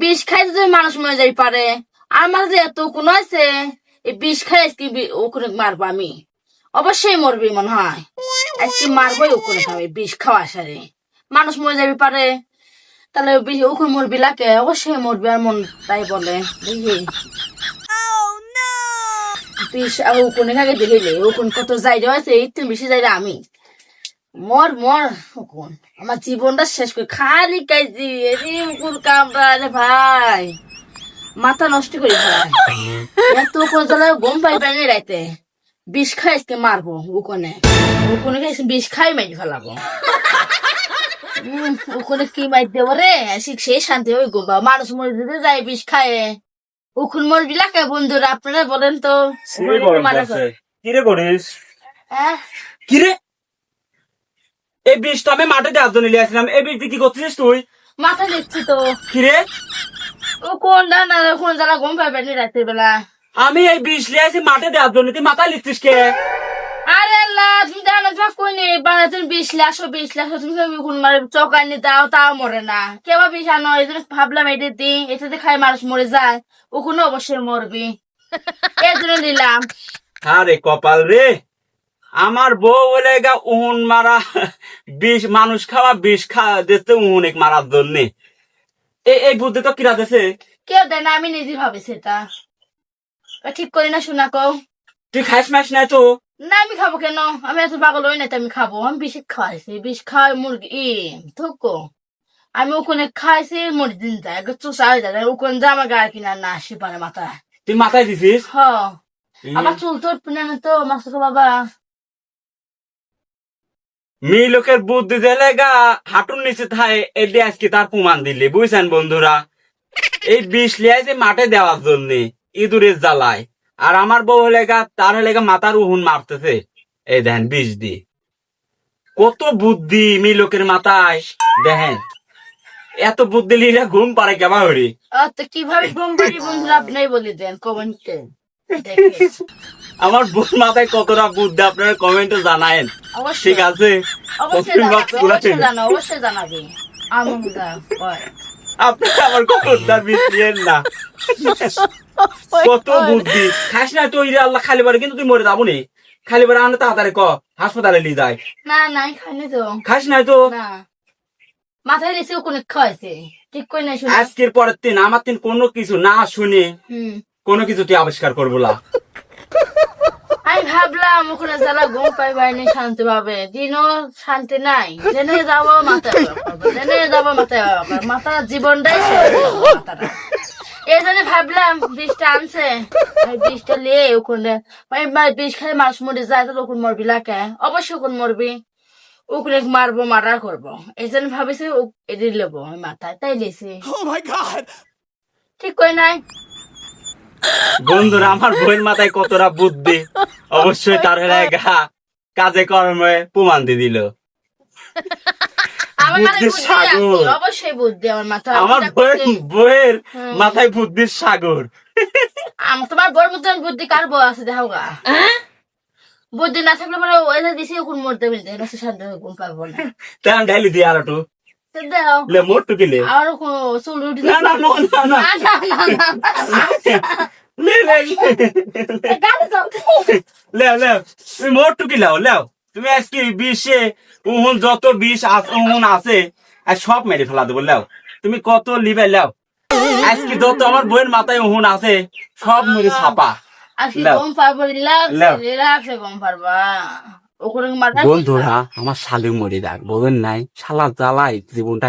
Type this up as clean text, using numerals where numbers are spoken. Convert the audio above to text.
বিষ খাই যদি মানুষ মরে যাই পারে, আমার যে এত কোন আছে এই বিষ খাই আজকে ওখানে মারবো আমি, অবশ্যই মরবি মনে হয়, আজকে মারবোই ওখানে খাবে বিষ খাওয়া সারে মানুষ মরে যাবি পারে, তাহলে ওখানে মরবি লাগে, অবশ্যই মরবি আর মন তাই বলে দেখি বিষ ওখানে খাগে দেখিলে ওখানে কত যাই আছে এই তো বেশি যাই আমি মর মর ওখান আমার জীবনটা শেষ করে খালি কাজি কামড়া রে ভাই মাথা নষ্ট করে ফেলায় এত কোথাও গম পাই পাইনি রাইতে বিষ খাই আজকে মারবো ওখানে ওখানে বিষ খাই মারি ফেলাবো ওখানে কি মার দেবো রে সেই শান্তি ওই গোবা মানুষ মরে যেতে যায় বিষ খায় ওখানে মরবি লাগে বন্ধুরা আপনারা বলেন তো কিরে করিস হ্যাঁ কিরে এই বীজটা আমি মাঠে দেওয়ার জন্য নিয়ে আসলাম, এই বীজ কি করছিস তুই? মাথা দেখছি তো কিরে ও কোন না কোন যারা গম পাইবেনি রাতের বেলা আমি এই বীজ নিয়ে আসি মাঠে দেওয়ার জন্য, তুই মাথায় লিখছিস কে? আরে আল্লাহ তুমি জানো তোমার কই নেই বানা তুমি বিষ লাসো তুমি কোন মারে চকানি দাও তাও মরে না কেবা বিষ আনো এই জন্য ভাবলাম এটা দিই এটাতে খাই মানুষ মরে যায় ওখানে অবশ্যই মরবি এই জন্য নিলাম। আরে কপাল রে, আমার বউ বলে গা উন মারা বিষ মানুষ খাওয়া বিষ দিতে উন এক মারার জন্য, এই বুদ্ধি তো কিরা দিছে? কেউ দেয় না আমি নিজে ভাবিছি এটা ঠিক করি না শোনা কও। তুই খাইস মাস নাই তো? না আমি খাবো কেন, আমি এত পাগল হই না আমি খাবো, আমি বিষ খাওয়াইছি বিষ খাওয়াই মুরগি ধুকো আমি ওখানে খাইছি মরে দিন যায় চুষা হয়ে যায় ওখানে জামা গায়ে কিনা না আসি পারে মাথায়। তুই মাথায় দিছিস? হ আমার চুল তো না তো মাসুক বাবা মেয়ে লোকের বুদ্ধি দিলে গা হাঁটুর নিচে থায় এটি আজকে তার প্রমাণ দিলে বুঝছেন বন্ধুরা। এই বিষ লিয়াইছে মাঠে দেওয়ার জন্য ইঁদুরের জ্বালায়, আর আমার বউ হলে গা তার হলে গা মাথার উহুন মারতেছে এই দেখেন বিষ দিয়ে। কত বুদ্ধি মেয়ে লোকের মাথায় দেখেন, এত বুদ্ধি লিলে ঘুম পারে কেমন হরি। তো কিভাবে ঘুম পাড়ি বন্ধুরা আপনি বলে দেন কমেন্টে আমার বোন মাথায় কতটা বুদ্ধি আপনারা কমেন্টে জানায়েন, ঠিক আছে? অবশ্যই জানাবে আপনারা আমার কতটা বিছিয়েন না, কত বুদ্ধি। খাস না তো আল্লাহ খালি বারে কিন্তু তুই মরে যাবো নি, খালি বারে আনলে তাড়াতাড়ি ক হাসপাতালে নিয়ে যায়। না নাই খাইনি তো খাস নাই তো? না মাথায় দিয়েছে ওখানে খাওয়াইছে ঠিক কই না শুনে আজকের পরের দিন আমার দিন কোনো কিছু না শুনে কোনো কিছু তুই আবিষ্কার করবো না। আমি ভাবলাম ওখানে যারা ঘুম পাইবাইনি শান্তি পাবে, দিনও শান্তি নাই, জেনে যাবো মাথায় মাথার জীবনটাই মাথাটা এই জন্য ভাবলাম বিষটা আনছে বিষটা নিয়ে ওখানে বিষ খাই মাছ মরে যায় তাহলে ওখানে মরবি লাগে অবশ্যই ওখানে মরবি ওখানে মারবো মারা করবো এই জন্য ভাবিছি এটি লেবো আমি মাথায় তাই লেছি ঠিক কই নাই বন্ধুরা আমার বোন মাথায় কতটা বুদ্ধি, অবশ্যই তার হলে গা কাজে কর্মে প্রমাণ দিয়ে দিল। বুদ্ধির সাগর, অবশ্যই বুদ্ধি আমার মাথায়, আমার বইয়ের মাথায় বুদ্ধির সাগর। তোমার বড় মতন বুদ্ধি কার বউ আছে দেখো গা, বুদ্ধি না থাকলে পরে ওই দিছি কোন মরতে মিলতে শান্তি ঘুম পাবো না। তাই আমি ঢাইলি দিয়ে আর একটু লে মোট টুকিলে আর চুল উঠি না না না লে লে লে লে তুমি মোট টুকি লাও লাও, তুমি আজকে বিষে উহুন যত বিষ উহুন আছে আর সব মেরে ফেলা দেবো লাও, তুমি কত লিবে লাও, আজকে যত আমার বইয়ের মাথায় উহুন আছে সব মেরে ছাপা। বন্ধুরা আমার শালি মরে যাক বলেন নাই, শালা জ্বালাই জীবনটা